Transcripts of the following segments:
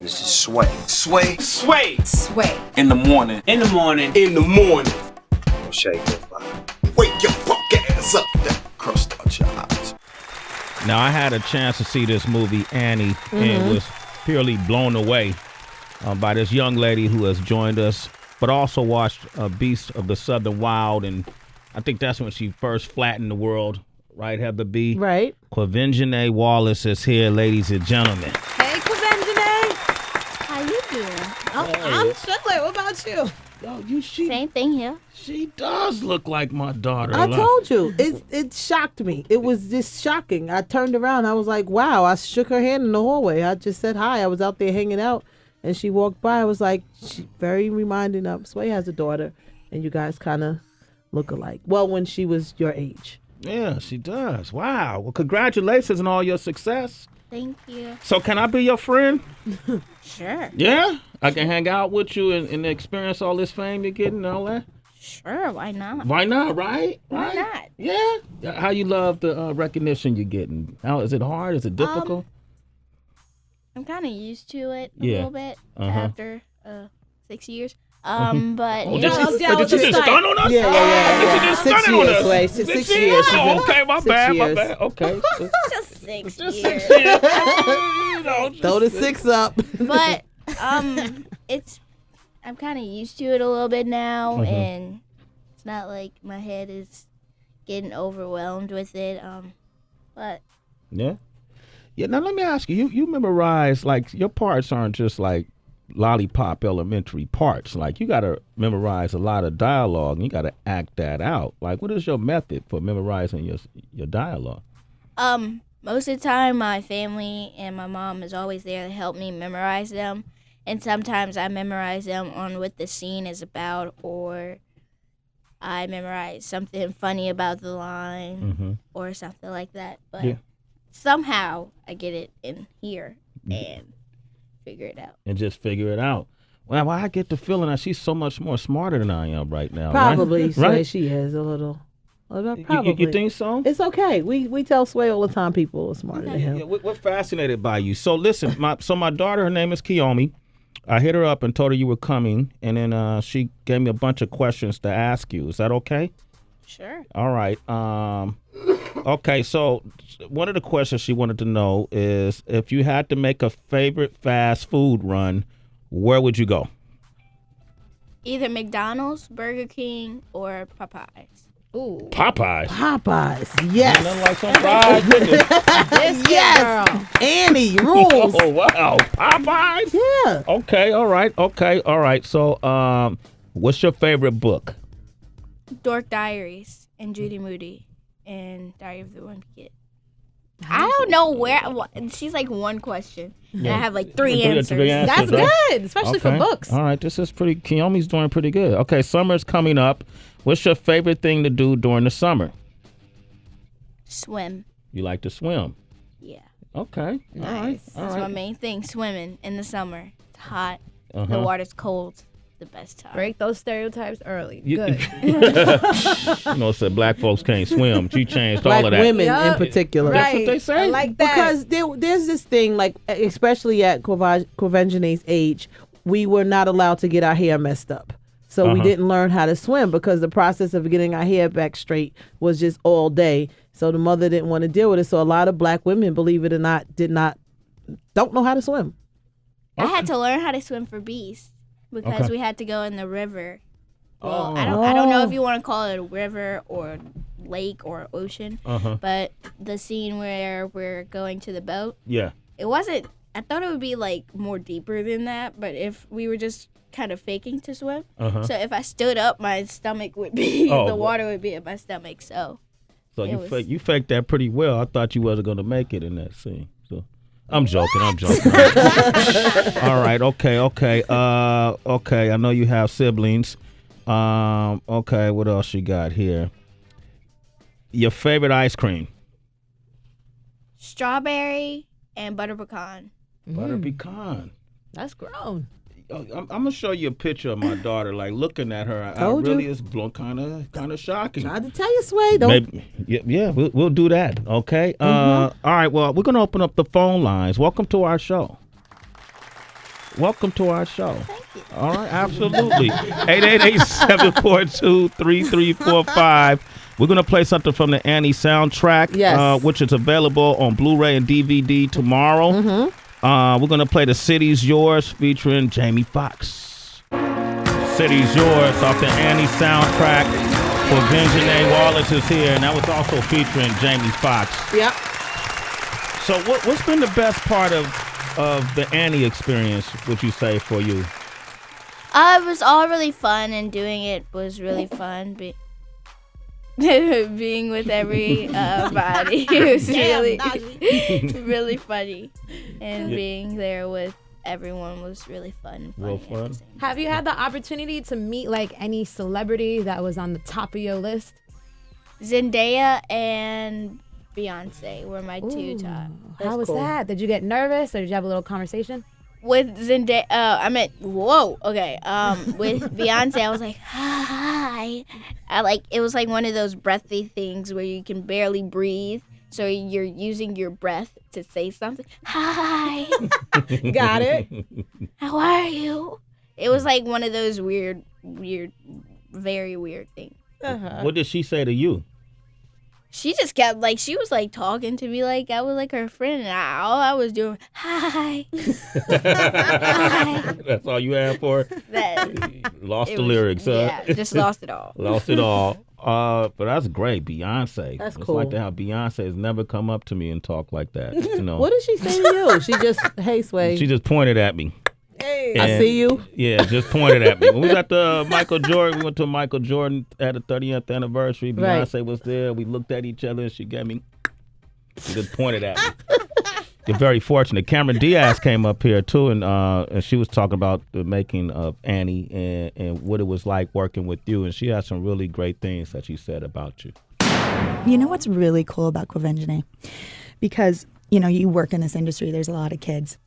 This is Sway. Sway. Sway. Sway. In the morning. In the morning. In the morning. Shake it, body. Wake your fuck ass up. That crust out your eyes. Now, I had a chance to see this movie, Annie, and was purely blown away by this young lady who has joined us, but also watched Beast of the Southern Wild, and I think that's when she first flattened the world, right, Heather B? Right. Quvenzhané Wallis is here, ladies and gentlemen. Hey, Quvenzhané. How you doing? I'm chilling. What about you? Yo, Same thing here. she does look like my daughter. I told you. It shocked me. It was just shocking. I turned around. I was like, wow. I shook her hand in the hallway. I just said hi. I was out there hanging out, and she walked by. I was like, she very reminding of Sway has a daughter, and you guys kind of look alike. Well, when she was your age. Yeah, she does. Wow. Well, congratulations on all your success. Thank you. So can I be your friend? Sure. Yeah? I can hang out with you and experience all this fame you're getting and all that? Sure, why not? Why not, right? Why not? Yeah? How you love the recognition you're getting? How is it hard? Is it difficult? I'm kind of used to it a Yeah. little bit Uh-huh. after 6 years. But Oh, you did know, you just stun on us? Yeah. Did you just 6 stun on years, us? Sway. 6 years. She's Oh, been- okay, my 6 bad. years. Okay. just 6 Just years. 6 years. You know, Throw the 6 up. But I'm kind of used to it a little bit now, and it's not like my head is getting overwhelmed with it. But Yeah. Yeah, now let me ask you, you memorize, like, your parts aren't just like lollipop elementary parts. Like, you got to memorize a lot of dialogue, and you got to act that out. Like, what is your method for memorizing your dialogue? most of the time, my family and my mom is always there to help me memorize them. And sometimes I memorize them on what the scene is about, or I memorize something funny about the line or something like that. But somehow I get it in here and figure it out. And just figure it out. Well, I get the feeling that she's so much more smarter than I am right now. Probably, right? Sway, Right? she is a little. Probably. You think so? It's okay. We tell Sway all the time people are smarter than him. Yeah, we're fascinated by you. So listen, my daughter, her name is Kiyomi. I hit her up and told her you were coming, and then she gave me a bunch of questions to ask you. Is that okay? Sure. All right. Okay, so one of the questions she wanted to know is if you had to make a favorite fast food run, where would you go? Either McDonald's, Burger King, or Popeyes. Ooh. Popeyes. Yes. Nothing like some fried chicken. Yes. Annie rules. Oh, wow. Popeyes? Yeah. Okay, all right. So, what's your favorite book? Dork Diaries and Judy Moody and Diary of the Wimpy Kid. I don't know where. She's like one question, and I have like three answers. That's good, especially for books. All right, this is pretty. Kiyomi's doing pretty good. Okay, summer's coming up. What's your favorite thing to do during the summer? Swim. You like to swim? Yeah. Okay. Nice. That's my main thing. Swimming in the summer. It's hot. Uh-huh. The water's cold. The best time. Break those stereotypes early. You- Good. Said black folks can't swim. She changed Black all of that. women in Yup. particular. That's what they say. I like that. Because there's this thing, like, especially at Quvenzhané's age, we were not allowed to get our hair messed up. So we didn't learn how to swim because the process of getting our hair back straight was just all day. So the mother didn't want to deal with it. So a lot of black women, believe it or not, don't know how to swim. I had to learn how to swim for Beast because we had to go in the river. Well, I don't know if you want to call it a river or lake or ocean, but the scene where we're going to the boat, Yeah. it wasn't. I thought it would be like more deeper than that, but if we were just kind of faking to swim, so if I stood up, my stomach would be the water would be in my stomach. So you faked that pretty well. I thought you wasn't gonna make it in that scene. So I'm joking. All right. Okay. Okay. I know you have siblings. Okay. What else you got here? Your favorite ice cream? strawberry and butter pecan. Butter pecan. That's grown. I'm gonna show you a picture of my daughter. Like looking at her, I Told you. really is kind of shocking. Tried to tell you, Sway. Don't. Maybe, yeah, we'll do that. Okay. All right. Well, we're gonna open up the phone lines. Welcome to our show. welcome to our show. Thank you. All right, absolutely. 888-742-3345. We're going to play something from the Annie soundtrack, Yes. which is available on Blu-ray and DVD tomorrow. We're going to play The City's Yours featuring Jamie Foxx. City's Yours off the Annie soundtrack. Quvenzhané Wallis is here, and that was also featuring Jamie Foxx. Yep. So what's been the best part of the Annie experience, would you say, for you? It was all really fun, and doing it was really fun. Being with everybody, it was really funny, and being there with everyone was really fun. And Real funny at fun. the same time. Have you had the opportunity to meet like any celebrity that was on the top of your list? Zendaya and Beyonce were my two top. How was cool. that? Did you get nervous or did you have a little conversation? With Zendaya, with Beyonce, I was like, hi. It was like one of those breathy things where you can barely breathe, so you're using your breath to say something. Hi, Got it. how are you? It was like one of those weird, very weird things. What did she say to you? She just kept she was talking to me like I was like her friend, and all I was doing, hi. Hi. That's all you had for her? Lost the lyrics, huh? Yeah, just lost it all. Lost it all. But that's great, Beyonce. That's It's cool. like to have Beyonce has never come up to me and talk like that. You know, What did she say to you? She just, hey, Sway. she just pointed at me. I And- see you. Yeah, just pointed at me. When we was at the Michael Jordan, we went to Michael Jordan at the 30th anniversary. Right. Beyonce was there. We looked at each other and she gave me, she just pointed at me. You're very fortunate. Cameron Diaz came up here too, and she was talking about the making of Annie and what it was like working with you. And she had some really great things that she said about you. You know what's really cool about Quvenzhané? Because, you work in this industry, there's a lot of kids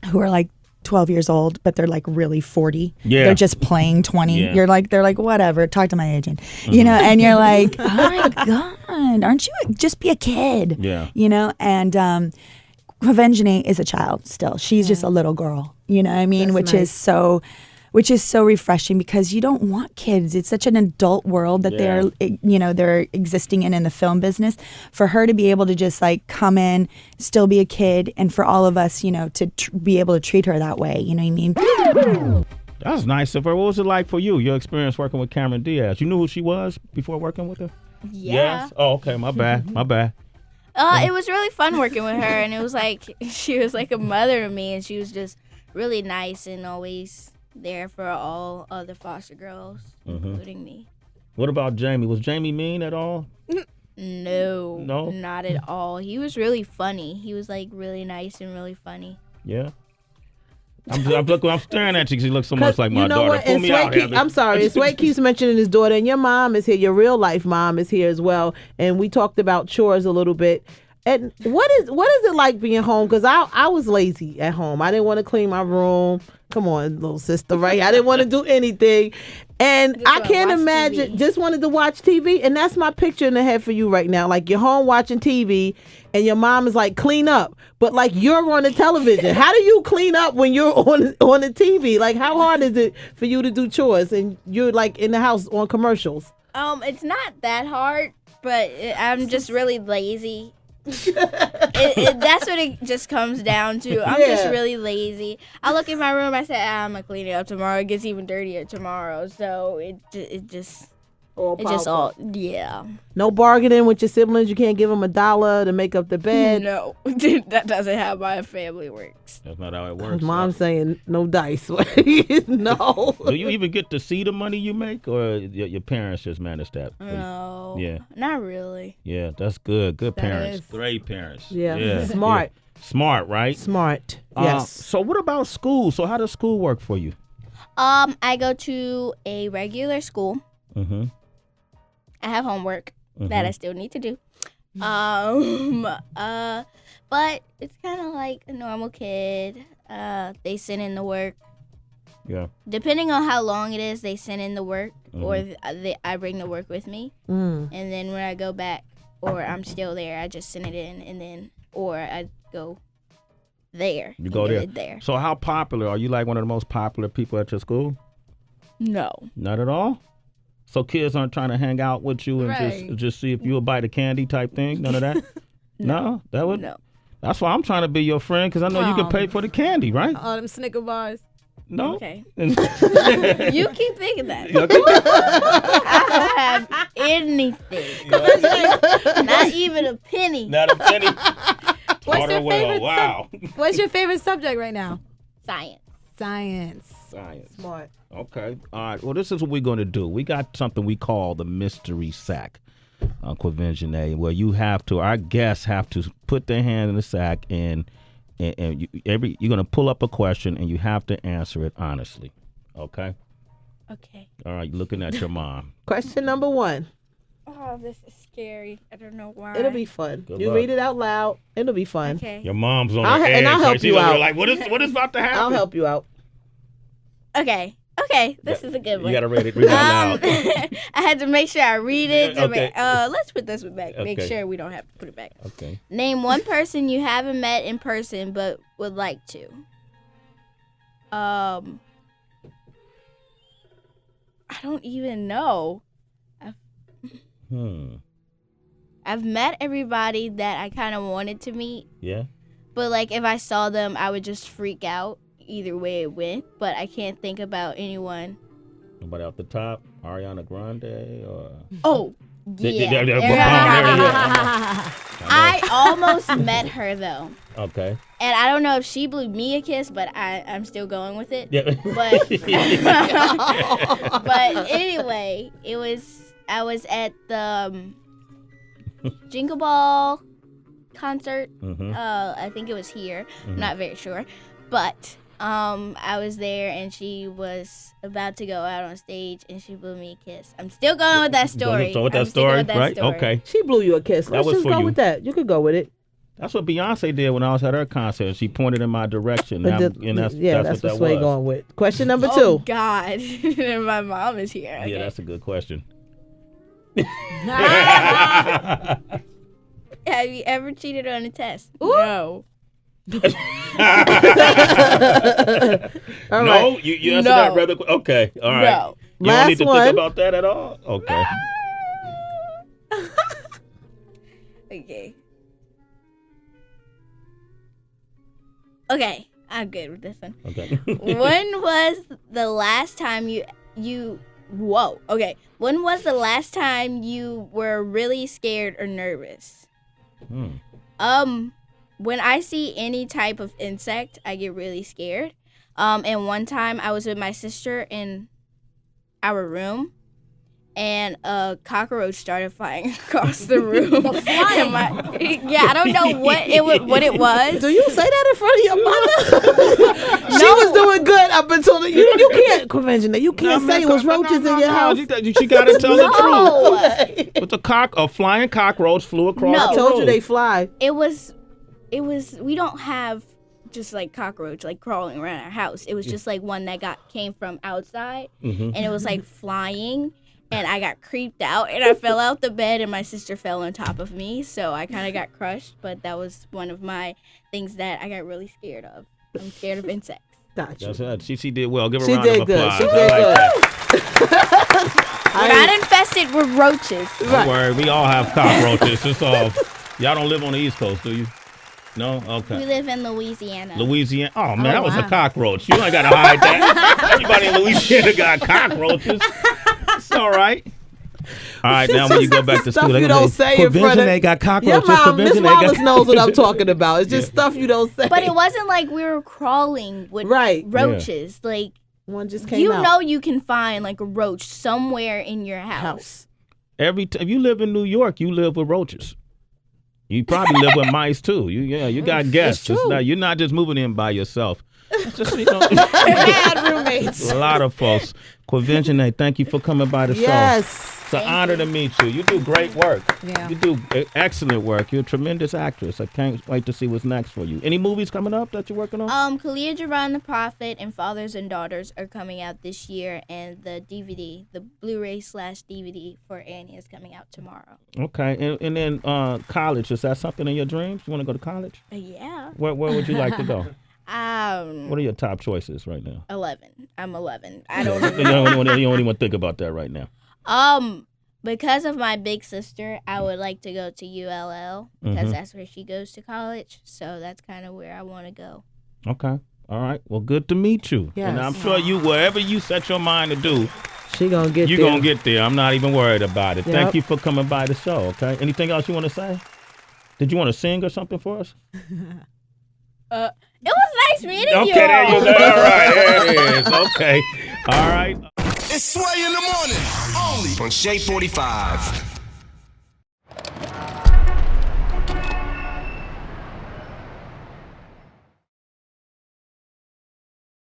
who are like 12 years old, but they're like really 40. Yeah. They're just playing 20. Yeah. They're like, whatever, talk to my agent. And you're like, oh my God, aren't you, just be a kid. Yeah. And Quvenzhané is a child still. She's just a little girl, you know what I mean? That's Which is so refreshing because you don't want kids. It's such an adult world that they're existing in the film business. For her to be able to just come in, still be a kid, and for all of us, to be able to treat her that way. You know what I mean? That was nice of her. What was it like for you, your experience working with Cameron Diaz? You knew who she was before working with her? Yeah. Yes? Oh, okay. My bad. My bad. It was really fun working with her, and it was she was like a mother to me, and she was just really nice and always there for all other foster girls, including me. What about Jamie? Was Jamie mean at all? No, No? not at all. He was really funny. He was really nice and really funny. Yeah. I'm staring at you because you look so much like my you know daughter. what? Pull And me Sway out, Heather. I'm sorry. Sway keeps mentioning his daughter, and your mom is here. Your real life mom is here as well. And we talked about chores a little bit. And what is it like being home? Because I was lazy at home. I didn't want to clean my room. Come on, little sister, right? I didn't want to do anything. And I wanna can't watch imagine, TV. just wanted to watch TV. And that's my picture in the head for you right now. Like you're home watching TV and your mom is like, clean up. But like you're on the television. How do you clean up when you're on the TV? Like how hard is it for you to do chores and you're like in the house on commercials? It's not that hard, but I'm just really lazy. That's what it just comes down to. I'm just Yeah. really lazy. I look in my room. I say, I'm gonna clean it up tomorrow. It gets even dirtier tomorrow. So it just all yeah. No bargaining with your siblings. You can't give them $1 to make up the bed. No, that doesn't how my family works. That's not how it works. Mom's saying no dice. No. Do you even get to see the money you make, or your parents just manage that? No, Yeah. not really. Yeah, that's good. Good parents. is. Great parents. Yeah. Smart. Yeah. Smart, right? Smart. Yes. So what about school? So how does school work for you? I go to a regular school. Mm-hmm. I have homework that I still need to do. But it's kind of like a normal kid. They send in the work. Yeah. Depending on how long it is, they send in the work, or I bring the work with me. And then when I go back, or I'm still there, I just send it in, and then, or I go there. You go there. There. So how popular are you? Like one of the most popular people at your school? No. Not at all. So kids aren't trying to hang out with you and Right. just see if you'll bite a candy type thing. None of that. No, that would. No. That's why I'm trying to be your friend because I know you can pay for the candy, right? All them Snicker bars. No. Okay. You You keep thinking that. okay? I don't have anything. Not even a penny. Not a penny. What's your favorite Wow. What's your favorite subject right now? Science. Science. Science. Smart. Okay. All right. Well, this is what we're going to do. We got something we call the mystery sack, Quvenzhané, where our guests have to put their hand in the sack and you're going to pull up a question and you have to answer it honestly. Okay. Okay. All right. You're looking at your mom. Question number 1. Oh, this is scary. I don't know why. It'll be fun. Good You luck. read it out loud. It'll be fun. Okay. Your mom's on I'll the edge. and I'll help She's you over there out. Like, what is about to happen? I'll help you out. Okay. Okay. This is a good one. You got to read it out loud. I had to make sure I read it. Okay. Let's put this one back. Make Okay. sure we don't have to put it back. Okay. Name one person you haven't met in person but would like to. I don't even know. I've met everybody that I kind of wanted to meet, Yeah. but like if I saw them, I would just freak out. Either way it went, but I can't think about anyone. Nobody off the top? Ariana Grande or? Oh, There yeah. you go. I almost met her though. Okay. And I don't know if she blew me a kiss, but I'm still going with it. Yeah. But but anyway, I was at the Jingle Ball concert. I think it was here. I'm not very sure. But I was there and she was about to go out on stage and she blew me a kiss. I'm still going with that story. So with that story, right? story. Okay. She blew you a kiss. That Let's was just for go you. with that. You could go with it. That's what Beyonce did when I was at her concert. She pointed in my direction. But And that's that's what what Sway was. going with. Question number 2. Oh God. And my mom is here. Okay. Yeah, that's a good question. Have you ever cheated on a test? No. All No, right. you answered No. that rather quick. Okay, all right. No. You don't Last need to one. think about that at all? Okay. Okay. Okay, I'm good with this one. Okay. When was the last time Whoa. Okay. When was the last time you were really scared or nervous? When I see any type of insect, I get really scared. And one time I was with my sister in our room, and a cockroach started flying across the room. Yeah, I don't know what it was. Do you say that in front of your mother? She was doing good up until you can't Quvenzhané. You can't say it was roaches in your house. She got to tell the truth. No. But a flying cockroach flew across No. the I told you road. they fly. It was we don't have just like cockroach like crawling around our house. It was just like one that came from outside, and it was like flying, and I got creeped out and I fell out the bed and my sister fell on top of me, so I kind of got crushed. But that was one of my things that I got really scared of. I'm scared of insects. Gotcha. That's right. She did well. Give her She a round did of good. applause. She I did like that. We're not infested with roaches. Don't worry. We all have cockroaches. It's all. Y'all don't live on the East Coast, do you? No? We Okay. live in Louisiana. Louisiana. Oh, man, that was a wow. cockroach. You ain't got to hide that. Everybody in Louisiana got cockroaches. It's all right. All right, now when you go back to Stuff school, you don't say in front of Quvenzhané got Your cockroaches. mom, Miss Quvenzhané Wallace knows what I'm talking about. It's just stuff you don't say. But it wasn't like we were crawling with Right. roaches. Like, One just came you out. know you can find like a roach somewhere in your house. Every time you live in New York, you live with roaches. You probably live with mice too. You got guests. true. You're not just moving in by yourself. It's just, Bad roommates. a lot of folks. Quvenzhané, thank you for coming by the show. Yes. It's an honor to meet you. You do great work. Yeah. You do excellent work. You're a tremendous actress. I can't wait to see what's next for you. Any movies coming up that you're working on? Khalil Gibran the Prophet and Fathers and Daughters are coming out this year, and the DVD, the Blu-ray/DVD for Annie is coming out tomorrow. Okay, and then college, is that something in your dreams? You want to go to college? Yeah. Where would you like to go? What are your top choices right now? 11. I'm 11. I don't You don't even think about that right now. Because of my big sister, I would like to go to ULL because that's where she goes to college. So that's kind of where I want to go. Okay. All right. Well, good to meet you. Yes. And I'm sure you, whatever you set your mind to do, She gonna get you're there. going to get there. I'm not even worried about it. Yep. Thank you for coming by the show, okay? Anything else you want to say? Did you want to sing or something for us? It was nice meeting you. Okay, there you go. All right, there it is. Okay. All right. It's Sway in the morning, only on Shade 45.